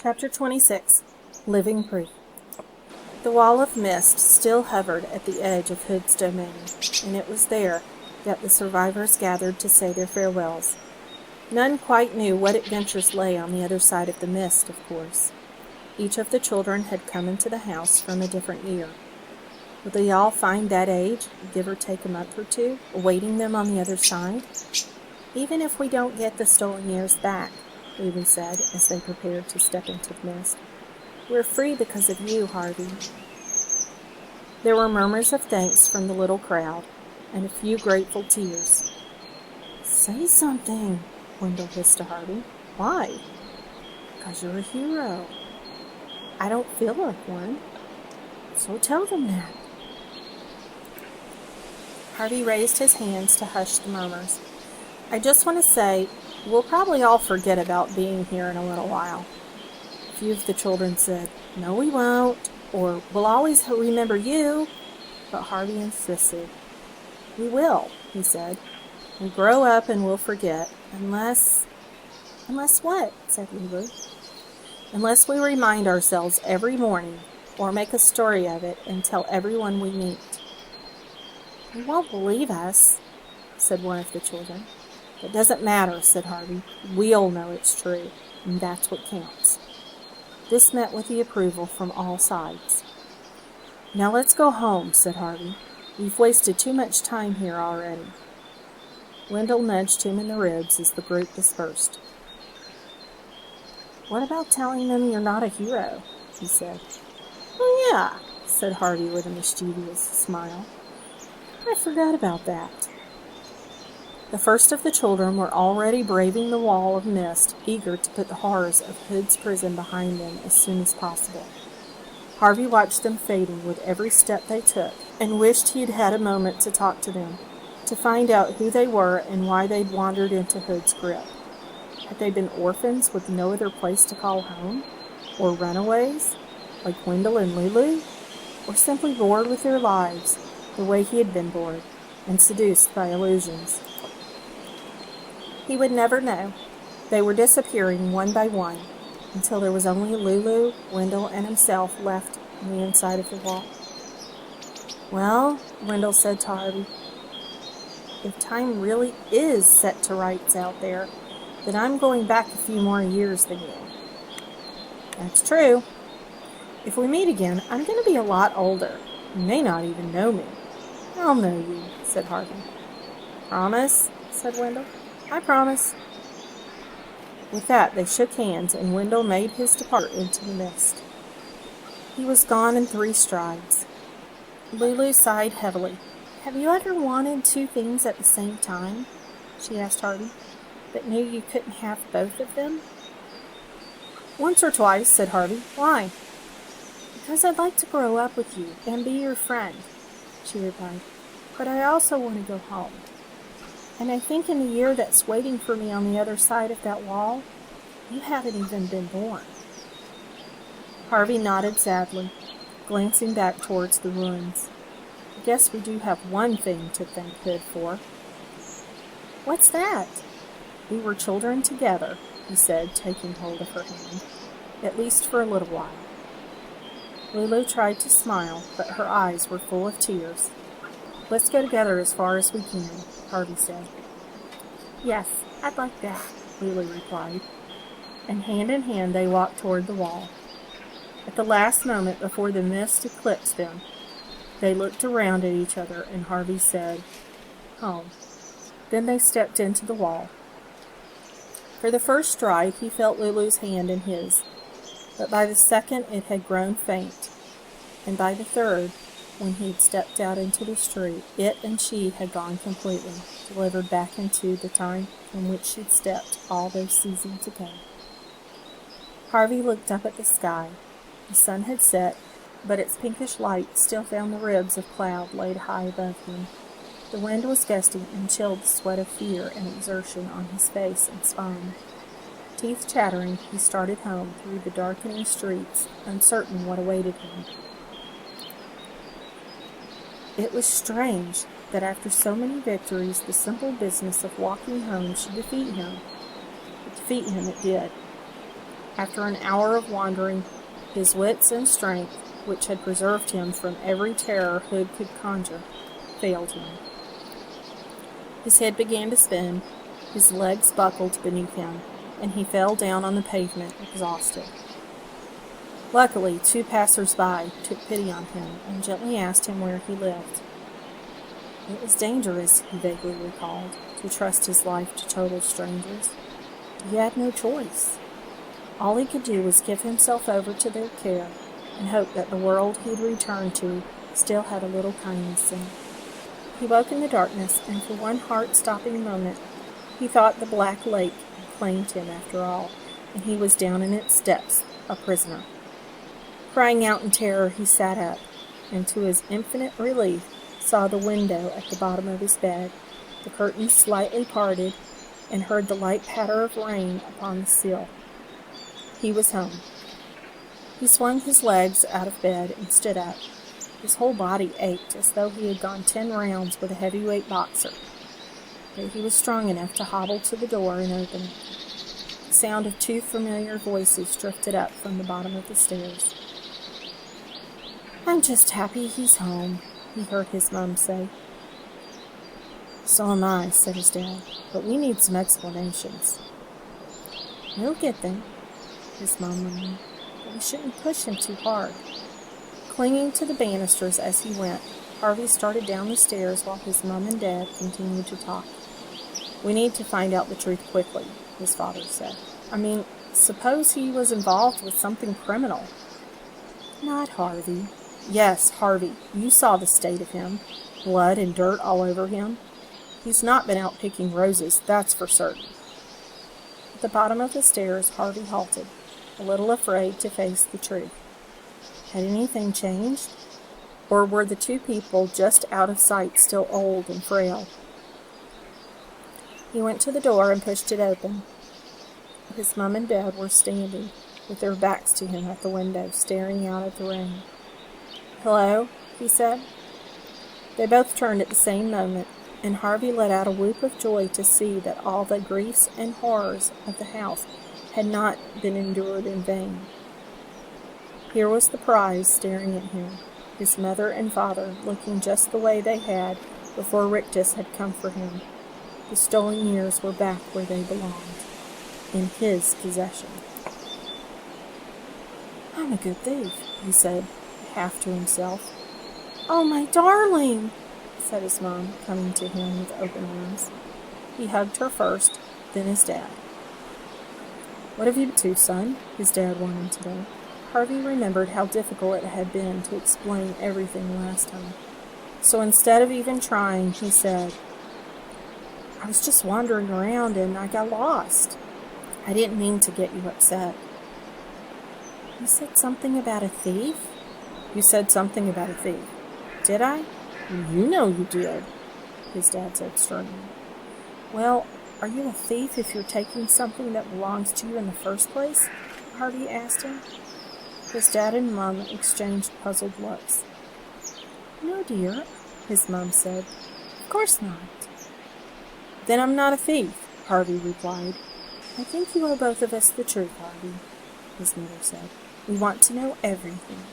Chapter 26. Living Proof. The wall of mist still hovered at the edge of Hood's domain, and it was there that the survivors gathered to say their farewells. None quite knew what adventures lay on the other side of the mist, of course. Each of the children had come into the house from a different year. Would they all find that age, give or take a month or two, awaiting them on the other side? Even if we don't get the stolen years back, Lulu said, as they prepared to step into the mist, we're free because of you, Harvey. There were murmurs of thanks from the little crowd, and a few grateful tears. Say something, Wendell hissed to Harvey. Why? Because you're a hero. I don't feel like one. So tell them that. Harvey raised his hands to hush the murmurs. I just want to say, we'll probably all forget about being here in a little while. A few of the children said, no we won't, or we'll always remember you. But Harvey insisted. We will, he said. We'll grow up and we'll forget, unless what? Said Lulu. Unless we remind ourselves every morning, or make a story of it and tell everyone we meet. They won't believe us, said one of the children. It doesn't matter, said Harvey. We'll know it's true, and that's what counts. This met with the approval from all sides. Now let's go home, said Harvey. We've wasted too much time here already. Wendell nudged him in the ribs as the group dispersed. What about telling them you're not a hero? He said. Oh, yeah, said Harvey with a mischievous smile. I forgot about that. The first of the children were already braving the wall of mist, eager to put the horrors of Hood's prison behind them as soon as possible. Harvey watched them fading with every step they took, and wished he had had a moment to talk to them, to find out who they were and why they'd wandered into Hood's grip. Had they been orphans with no other place to call home? Or runaways, like Wendell and Lulu? Or simply bored with their lives, the way he had been bored, and seduced by illusions? He would never know. They were disappearing one by one, until there was only Lulu, Wendell, and himself left on the inside of the wall. Well, Wendell said to Harvey, if time really is set to rights out there, then I'm going back a few more years than you. That's true. If we meet again, I'm going to be a lot older. You may not even know me. I'll know you, said Harvey. Promise, said Wendell. I promise. With that, they shook hands, and Wendell made his depart into the mist. He was gone in 3 strides. Lulu sighed heavily. Have you ever wanted 2 things at the same time? She asked Harvey, but knew you couldn't have both of them? Once or twice, said Harvey. Why? Because I'd like to grow up with you and be your friend, she replied. But I also want to go home. And I think in the year that's waiting for me on the other side of that wall, you haven't even been born. Harvey nodded sadly, glancing back towards the ruins. I guess we do have one thing to thank Hood for. What's that? We were children together, he said, taking hold of her hand, at least for a little while. Lulu tried to smile, but her eyes were full of tears. Let's go together as far as we can, Harvey said. Yes, I'd like that, Lulu replied, and hand in hand they walked toward the wall. At the last moment before the mist eclipsed them, they looked around at each other, and Harvey said, home. Then they stepped into the wall. For the first stride, he felt Lulu's hand in his, but by the second it had grown faint, and by the third, when he had stepped out into the street, it and she had gone completely, delivered back into the time from which she'd stepped all those seasons ago. Harvey looked up at the sky. The sun had set, but its pinkish light still found the ribs of cloud laid high above him. The wind was gusty and chilled the sweat of fear and exertion on his face and spine. Teeth chattering, he started home through the darkening streets, uncertain what awaited him. It was strange that after so many victories, the simple business of walking home should defeat him. But defeat him it did. After an hour of wandering, his wits and strength, which had preserved him from every terror Hood could conjure, failed him. His head began to spin, his legs buckled beneath him, and he fell down on the pavement, exhausted. Luckily, 2 passers-by took pity on him and gently asked him where he lived. It was dangerous, he vaguely recalled, to trust his life to total strangers. He had no choice. All he could do was give himself over to their care and hope that the world he'd returned to still had a little kindness in it. He woke in the darkness, and for one heart-stopping moment, he thought the black lake had claimed him after all, and he was down in its depths, a prisoner. Crying out in terror, he sat up, and to his infinite relief, saw the window at the bottom of his bed, the curtains slightly parted, and heard the light patter of rain upon the sill. He was home. He swung his legs out of bed and stood up. His whole body ached as though he had gone 10 rounds with a heavyweight boxer. But he was strong enough to hobble to the door and open it. The sound of 2 familiar voices drifted up from the bottom of the stairs. "I'm just happy he's home," he heard his mum say. "So am I," said his dad, "but we need some explanations." "We'll get them," his mum murmured, "but we shouldn't push him too hard." Clinging to the banisters as he went, Harvey started down the stairs while his mum and dad continued to talk. "We need to find out the truth quickly," his father said. "I mean, suppose he was involved with something criminal." "Not Harvey." "Yes, Harvey. You saw the state of him. Blood and dirt all over him. He's not been out picking roses, that's for certain." At the bottom of the stairs, Harvey halted, a little afraid to face the truth. Had anything changed? Or were the 2 people just out of sight still old and frail? He went to the door and pushed it open. His mum and dad were standing, with their backs to him at the window, staring out at the rain. "Hello?" he said. They both turned at the same moment, and Harvey let out a whoop of joy to see that all the griefs and horrors of the house had not been endured in vain. Here was the prize staring at him, his mother and father looking just the way they had before Rictus had come for him. The stolen years were back where they belonged, in his possession. "I'm a good thief," he said, half to himself. "Oh, my darling," said his mom, coming to him with open arms. He hugged her first, then his dad. "What have you been to, son?" his dad wanted to know. Harvey remembered how difficult it had been to explain everything last time. So instead of even trying, he said, "I was just wandering around and I got lost. I didn't mean to get you upset." "You said something about a thief?" "You said something about a thief." "Did I?" "You know you did," his dad said sternly. "Well, are you a thief if you're taking something that belongs to you in the first place?" Harvey asked him. His dad and Mum exchanged puzzled looks. "No, dear," his mum said. "Of course not." "Then I'm not a thief," Harvey replied. "I think you owe both of us the truth, Harvey," his mother said. "We want to know everything."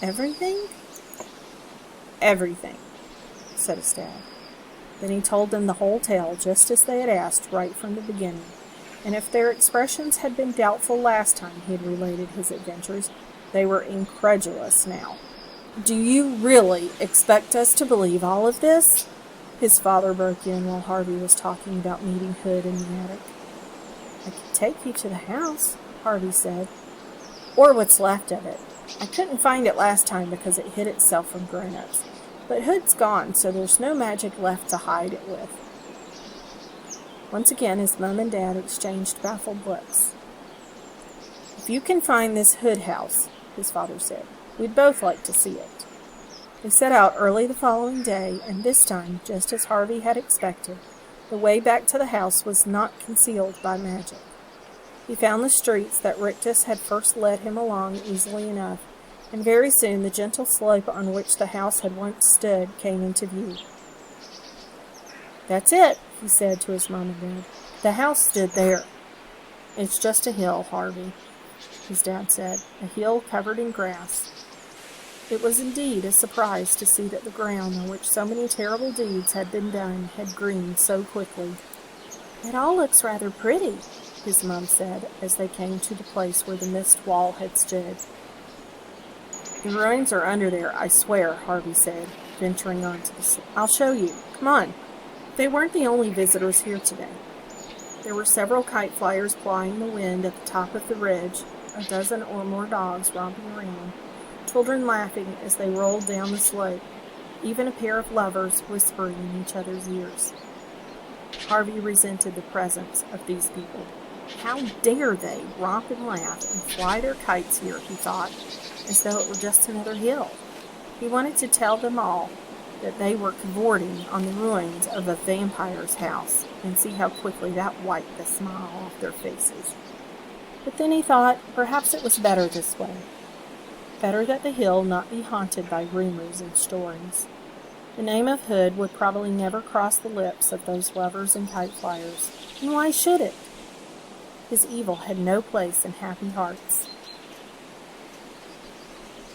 "Everything?" "Everything," said his dad. Then he told them the whole tale, just as they had asked right from the beginning. And if their expressions had been doubtful last time he had related his adventures, they were incredulous now. "Do you really expect us to believe all of this?" his father broke in while Harvey was talking about meeting Hood in the attic. "I could take you to the house," Harvey said. "Or what's left of it. I couldn't find it last time because it hid itself from grown-ups. But Hood's gone, so there's no magic left to hide it with." Once again, his mum and dad exchanged baffled looks. "If you can find this Hood house," his father said, "we'd both like to see it." They set out early the following day, and this time, just as Harvey had expected, the way back to the house was not concealed by magic. He found the streets that Rictus had first led him along easily enough, and very soon the gentle slope on which the house had once stood came into view. "That's it," he said to his mom and dad. "The house stood there." It's just a hill, Harvey, his dad said, a hill covered in grass. It was indeed a surprise to see that the ground on which so many terrible deeds had been done had greened so quickly. It all looks rather pretty, his mum said, as they came to the place where the mist wall had stood. The ruins are under there, I swear, Harvey said, venturing onto the slope. I'll show you. Come on. They weren't the only visitors here today. There were several kite flyers plying the wind at the top of the ridge, a dozen or more dogs romping around, children laughing as they rolled down the slope, even a pair of lovers whispering in each other's ears. Harvey resented the presence of these people. How dare they romp and laugh and fly their kites here, he thought, as though it were just another hill. He wanted to tell them all that they were cavorting on the ruins of a vampire's house, and see how quickly that wiped the smile off their faces. But then he thought perhaps it was better this way. Better that the hill not be haunted by rumors and stories. The name of Hood would probably never cross the lips of those lovers and kite flyers, and why should it? His evil had no place in happy hearts.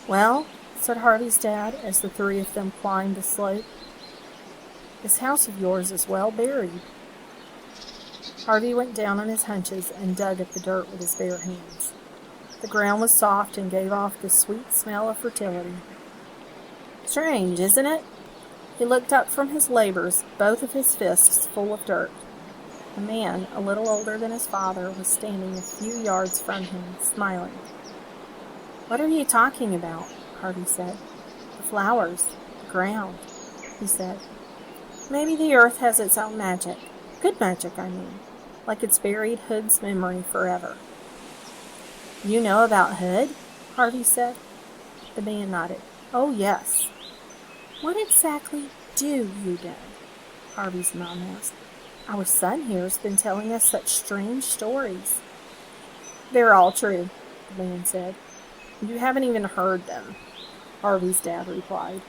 Well, said Harvey's dad as the three of them climbed the slope, this house of yours is well buried. Harvey went down on his hunches and dug at the dirt with his bare hands. The ground was soft and gave off the sweet smell of fertility. Strange, isn't it? He looked up from his labors, both of his fists full of dirt. A man, a little older than his father, was standing a few yards from him, smiling. What are you talking about? Harvey said. The flowers, the ground, he said. Maybe the earth has its own magic. Good magic, I mean. Like it's buried Hood's memory forever. You know about Hood? Harvey said. The man nodded. Oh, yes. What exactly do you know? Harvey's mom asked. Our son here has been telling us such strange stories. They're all true, the man said. You haven't even heard them, Harvey's dad replied.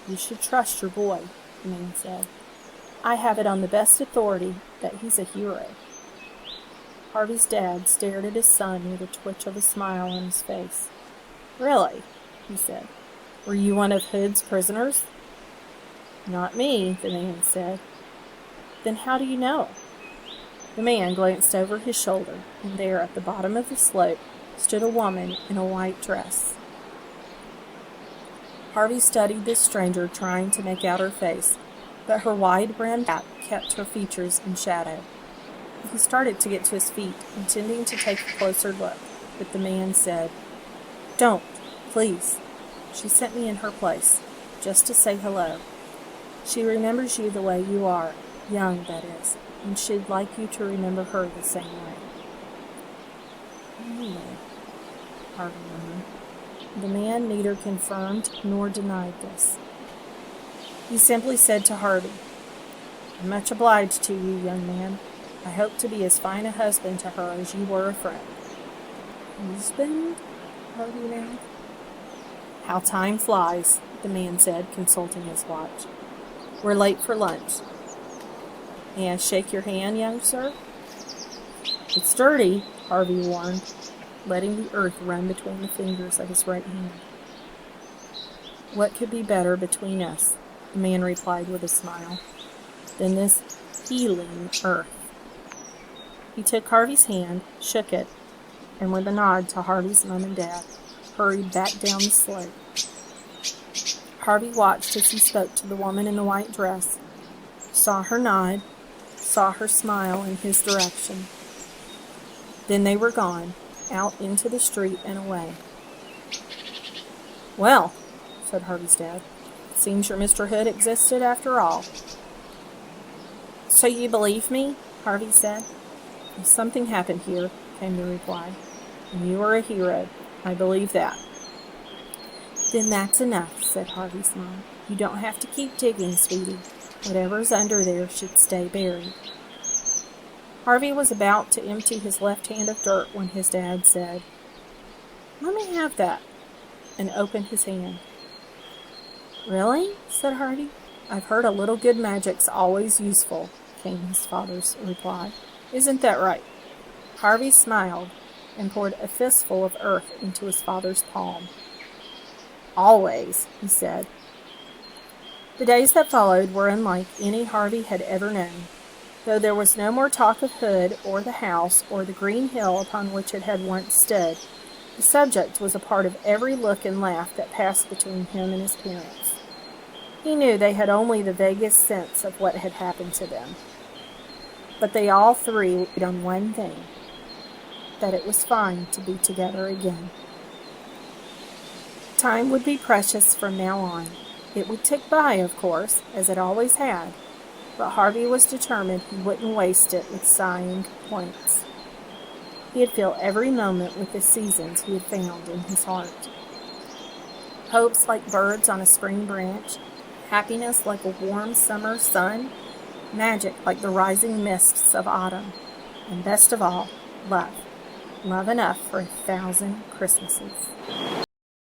You should trust your boy, the man said. I have it on the best authority that he's a hero. Harvey's dad stared at his son with a twitch of a smile on his face. Really? He said. Were you one of Hood's prisoners? Not me, the man said. Then how do you know? The man glanced over his shoulder, and there at the bottom of the slope stood a woman in a white dress. Harvey studied this stranger, trying to make out her face, but her wide brown hat kept her features in shadow. He started to get to his feet, intending to take a closer look, but the man said, Don't, please. She sent me in her place, just to say hello. She remembers you the way you are, young, that is, and she'd like you to remember her the same way. Anyway, Harvey murmured. The man neither confirmed nor denied this. He simply said to Harvey, I'm much obliged to you, young man. I hope to be as fine a husband to her as you were a friend. Husband? Harvey asked. How time flies, the man said, consulting his watch. We're late for lunch. May I shake your hand, young sir? It's dirty, Harvey warned, letting the earth run between the fingers of his right hand. What could be better between us, the man replied with a smile, than this healing earth? He took Harvey's hand, shook it, and with a nod to Harvey's mom and dad, hurried back down the slope. Harvey watched as he spoke to the woman in the white dress, saw her nod, saw her smile in his direction. Then they were gone, out into the street and away. Well, said Harvey's dad, it seems your Mr. Hood existed after all. So you believe me? Harvey said. Something happened here, came the reply. And you are a hero. I believe that. Then that's enough, said Harvey's mom. You don't have to keep digging, sweetie. Whatever's under there should stay buried. Harvey was about to empty his left hand of dirt when his dad said, Let me have that, and opened his hand. Really? Said Harvey. I've heard a little good magic's always useful, came his father's reply. Isn't that right? Harvey smiled and poured a fistful of earth into his father's palm. "Always," he said. The days that followed were unlike any Harvey had ever known. Though there was no more talk of Hood or the house or the green hill upon which it had once stood, the subject was a part of every look and laugh that passed between him and his parents. He knew they had only the vaguest sense of what had happened to them. But they all three agreed on one thing, that it was fine to be together again. Time would be precious from now on. It would tick by, of course, as it always had, but Harvey was determined he wouldn't waste it with sighing complaints. He'd fill every moment with the seasons he had found in his heart. Hopes like birds on a spring branch, happiness like a warm summer sun, magic like the rising mists of autumn, and best of all, love. Love enough for 1,000 Christmases.